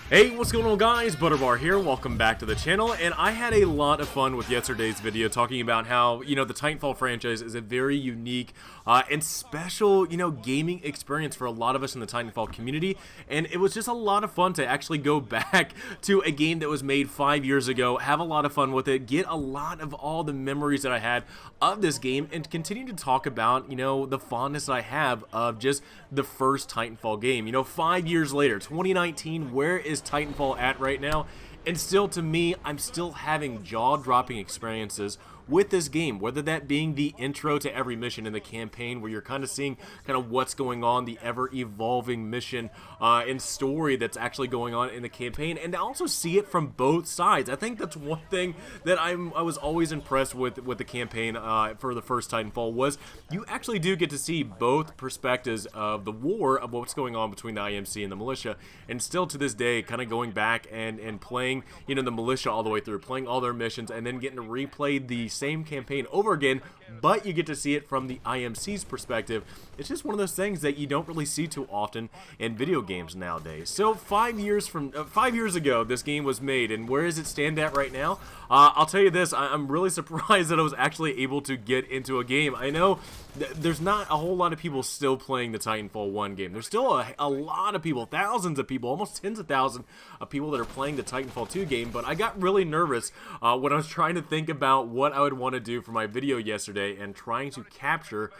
Hey, what's going on guys? Butterbar here, welcome back to the channel, and I had a lot of fun with yesterday's video talking about how, the Titanfall franchise is a very unique and special, gaming experience for a lot of us in the Titanfall community, and it was just a lot of fun to actually go back to a game that was made 5 years ago, have a lot of fun with it, get a lot of all the memories that I had of this game, and continue to talk about, the fondness I have of just the first Titanfall game. 5 years later, 2019, where is Titanfall at right now? And still, to me, I'm still having jaw-dropping experiences with this game, whether that being the intro to every mission in the campaign, where you're kind of seeing what's going on, the ever-evolving mission and story that's actually going on in the campaign, and to also see it from both sides. I think that's one thing that I was always impressed with the campaign for the first Titanfall, was you actually do get to see both perspectives of the war, of what's going on between the IMC and the militia, and still to this day, kind of going back and playing, the militia all the way through, playing all their missions, and then getting to replay the same campaign over again, but you get to see it from the IMC's perspective. It's just one of those things that you don't really see too often in video games nowadays. So 5 years ago, this game was made, and where does it stand at right now? I'll tell you this, I'm really surprised that I was actually able to get into a game. I know there's not a whole lot of people still playing the Titanfall 1 game. There's still a lot of people, thousands of people, almost tens of thousands of people that are playing the Titanfall 2 game, but I got really nervous when I was trying to think about what I would want to do for my video yesterday and trying to capture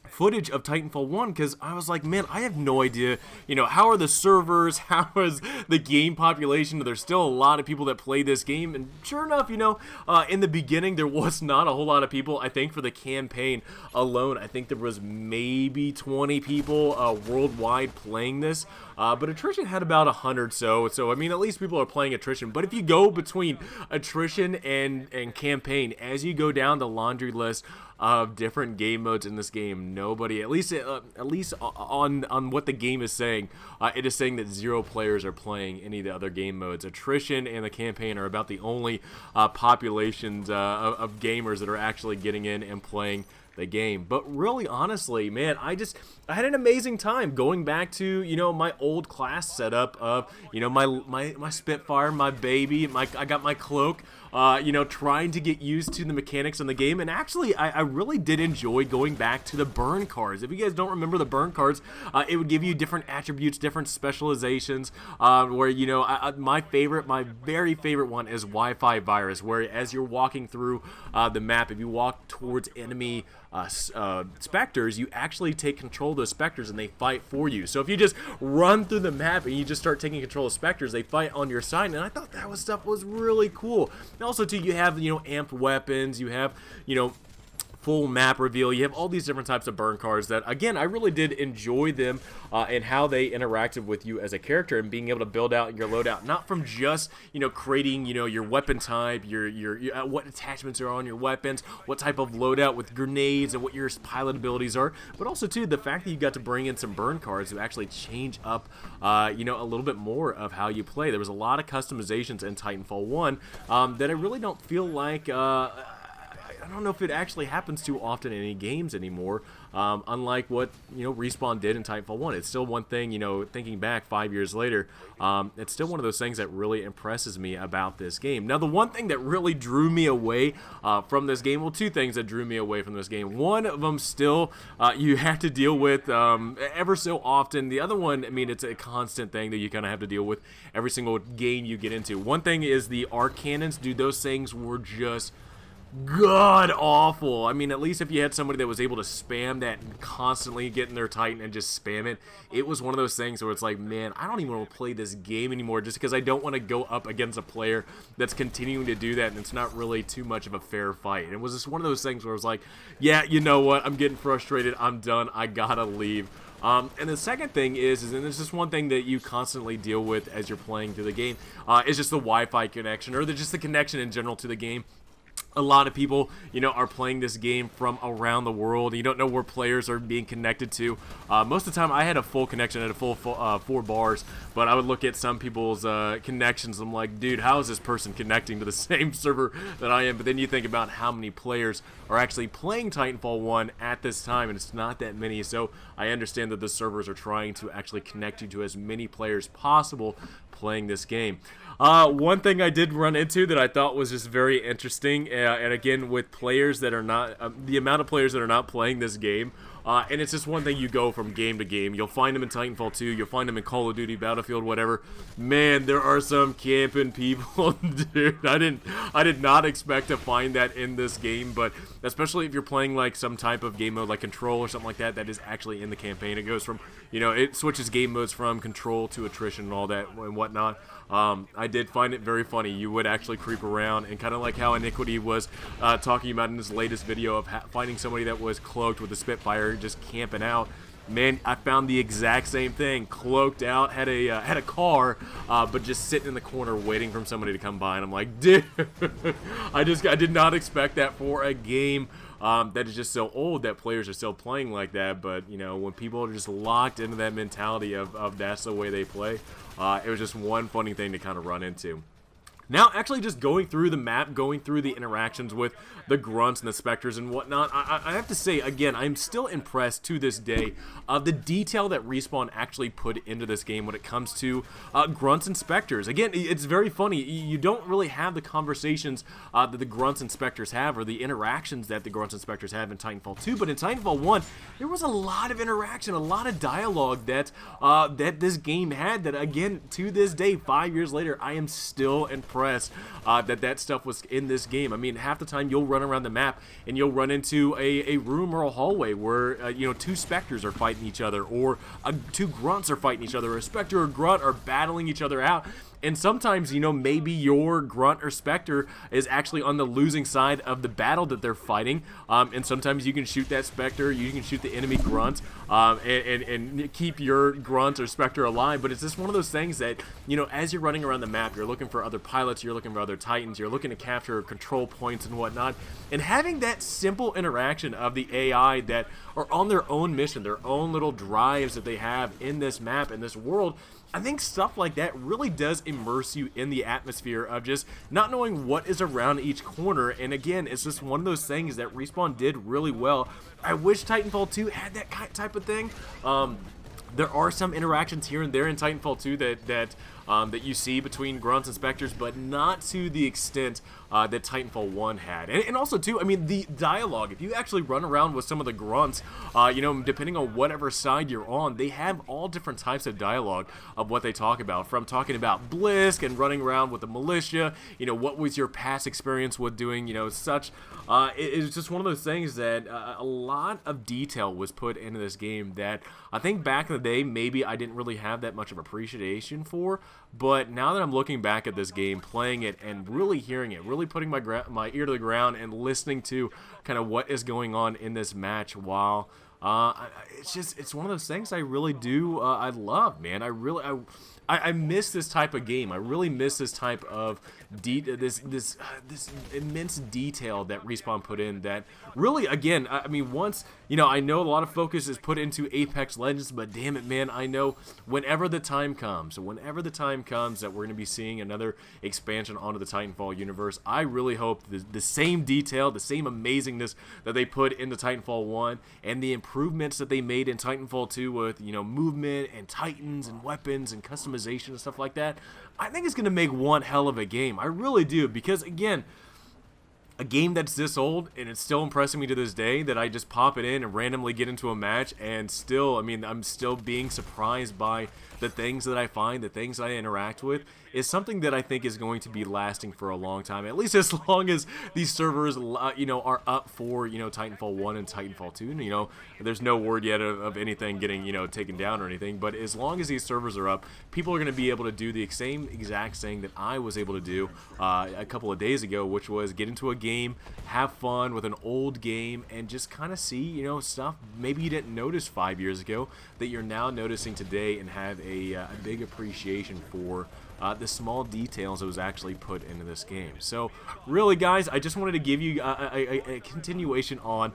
footage of Titanfall 1, because I was like, man, I have no idea, how are the servers, how is the game population? There's still a lot of people that play this game, and sure enough, in the beginning, there was not a whole lot of people. I think for the campaign alone, I think there was maybe 20 people worldwide playing this, but attrition had about 100, so I mean, at least people are playing attrition. But if you go between attrition and campaign, as you go down the laundry list of different game modes in this game, nobody, at least on what the game is saying, it is saying that 0 players are playing any of the other game modes. Attrition and the campaign are about the only populations of gamers that are actually getting in and playing the game. But really, honestly, man, I had an amazing time going back to, my old class setup of, my Spitfire, my baby, I got my cloak, trying to get used to the mechanics in the game. And actually, I really did enjoy going back to the burn cards. If you guys don't remember the burn cards, it would give you different attributes, different specializations, where, my very favorite one is Wi-Fi virus, where as you're walking through the map, if you walk towards enemy specters, you actually take control of those specters and they fight for you. So if you just run through the map and you just start taking control of specters, they fight on your side, and I thought that stuff was really cool. And also too, you have amped weapons, you have full map reveal, you have all these different types of burn cards that, again, I really did enjoy them and how they interacted with you as a character, and being able to build out your loadout, not from just creating your weapon type, your what attachments are on your weapons, what type of loadout with grenades, and what your pilot abilities are, but also too the fact that you got to bring in some burn cards to actually change up a little bit more of how you play. There was a lot of customizations in Titanfall 1 that I really don't feel like I don't know if it actually happens too often in any games anymore, unlike what, Respawn did in Titanfall 1. It's still one thing, thinking back 5 years later, it's still one of those things that really impresses me about this game. Now, the one thing that really drew me away from this game, well, two things that drew me away from this game. One of them still you have to deal with ever so often. The other one, I mean, it's a constant thing that you kind of have to deal with every single game you get into. One thing is the arc cannons. Dude, those things were just god awful. I mean, at least if you had somebody that was able to spam that and constantly get in their Titan and just spam it, it was one of those things where it's like, man, I don't even want to play this game anymore, just because I don't want to go up against a player that's continuing to do that, and it's not really too much of a fair fight. And it was just one of those things where I was like, yeah, you know what, I'm getting frustrated, I'm done, I gotta leave. And the second thing is, and this is one thing that you constantly deal with as you're playing through the game, is just the Wi-Fi connection, or just the connection in general to the game. A lot of people, are playing this game from around the world. You don't know where players are being connected to. Most of the time, I had a full connection, I had a full 4 bars, but I would look at some people's connections. I'm like, dude, how is this person connecting to the same server that I am? But then you think about how many players are actually playing Titanfall 1 at this time, and it's not that many. So I understand that the servers are trying to actually connect you to as many players possible playing this game. One thing I did run into that I thought was just very interesting, and again, with players that are not, the amount of players that are not playing this game, and it's just one thing, you go from game to game. You'll find them in Titanfall 2, you'll find them in Call of Duty, Battlefield, whatever. Man, there are some camping people, dude. I did not expect to find that in this game, but especially if you're playing like some type of game mode like Control or something like that, that is actually in the campaign. It goes from, you know, it switches game modes from Control to Attrition and all that and whatnot. I did find it very funny. You would actually creep around, and kind of like how Iniquity was talking about in his latest video of finding somebody that was cloaked with a Spitfire just camping out. Man, I found the exact same thing. Cloaked out, had a car, but just sitting in the corner waiting for somebody to come by, and I'm like, dude, I did not expect that for a game that is just so old that players are still playing like that. But you know, when people are just locked into that mentality of that's the way they play, it was just one funny thing to kind of run into. Now, actually just going through the map, going through the interactions with the grunts and the specters and whatnot, I have to say, again, I'm still impressed to this day of the detail that Respawn actually put into this game when it comes to grunts and specters. Again, it's very funny. You don't really have the conversations that the grunts and specters have, or the interactions that the grunts and specters have in Titanfall 2, but in Titanfall 1, there was a lot of interaction, a lot of dialogue that that this game had that, again, to this day, 5 years later, I am still impressed that stuff was in this game. I mean, half the time you'll run around the map and you'll run into a room or a hallway where you know, two specters are fighting each other, or two grunts are fighting each other, or a specter or grunt are battling each other out. And sometimes, you know, maybe your grunt or specter is actually on the losing side of the battle that they're fighting, and sometimes you can shoot that specter, you can shoot the enemy grunt, and keep your grunt or specter alive. But it's just one of those things that, you know, as you're running around the map, you're looking for other pilots, you're looking for other Titans, you're looking to capture control points and whatnot, and having that simple interaction of the AI that are on their own mission, their own little drives that they have in this map, in this world, I think stuff like that really does immerse you in the atmosphere of just not knowing what is around each corner. And again, it's just one of those things that Respawn did really well. I wish Titanfall 2 had that type of thing. There are some interactions here and there in Titanfall 2 that you see between grunts and specters, but not to the extent that Titanfall 1 had. And also, too, I mean, the dialogue, if you actually run around with some of the grunts, you know, depending on whatever side you're on, they have all different types of dialogue of what they talk about, from talking about Blisk and running around with the militia, you know, what was your past experience with doing, you know, such. It's just one of those things that a lot of detail was put into this game that I think back in the day, maybe I didn't really have that much of appreciation for. But now that I'm looking back at this game, playing it, and really hearing it, really putting my ear to the ground and listening to kind of what is going on in this match, while it's one of those things I really do I love, man. I miss this type of game. I really miss this type of this immense detail that Respawn put in. That really, again, I mean, once, you know, I know a lot of focus is put into Apex Legends, but damn it, man, I know whenever the time comes that we're going to be seeing another expansion onto the Titanfall universe, I really hope the same detail, the same amazingness that they put into Titanfall 1, and the improvements that they made in Titanfall 2 with, you know, movement and Titans and weapons and customization and stuff like that, I think it's going to make one hell of a game. I really do, because again, a game that's this old and it's still impressing me to this day, that I just pop it in and randomly get into a match, and still, I mean, I'm still being surprised by the things that I find, the things I interact with, is something that I think is going to be lasting for a long time, at least as long as these servers, you know, are up for, you know, Titanfall 1 and Titanfall 2. You know, there's no word yet of anything getting, you know, taken down or anything, but as long as these servers are up, people are going to be able to do the same exact thing that I was able to do a couple of days ago, which was get into a game, have fun with an old game, and just kind of see, you know, stuff maybe you didn't notice 5 years ago that you're now noticing today, and have a big appreciation for the small details that was actually put into this game. So really, guys, I just wanted to give you a continuation on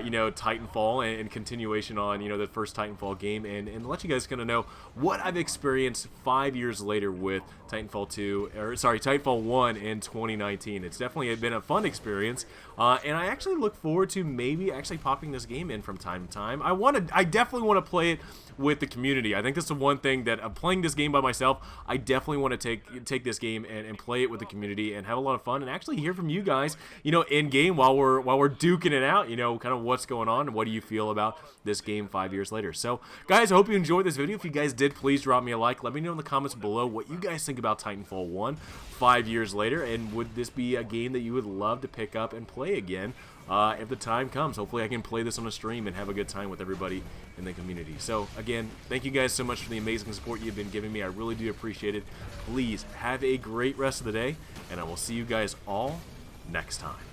you know, Titanfall, and continuation on, you know, the first Titanfall game, and let you guys kind of know what I've experienced 5 years later with Titanfall 1 in 2019. It's definitely been a fun experience, and I actually look forward to maybe actually popping this game in from time to time. I definitely want to play it with the community. I think that's the one thing that playing this game by myself, I definitely want to take this game and play it with the community and have a lot of fun and actually hear from you guys, you know, in game while we're duking it out, you know, kind of what's going on and what do you feel about this game 5 years later. So guys, I hope you enjoyed this video. If you guys did, please drop me a like. Let me know in the comments below what you guys think about Titanfall 1 5 years later, and would this be a game that you would love to pick up and play again if the time comes. Hopefully I can play this on a stream and have a good time with everybody in the community. So again, thank you guys so much for the amazing support you've been giving me. I really do appreciate it. Please have a great rest of the day, and I will see you guys all next time.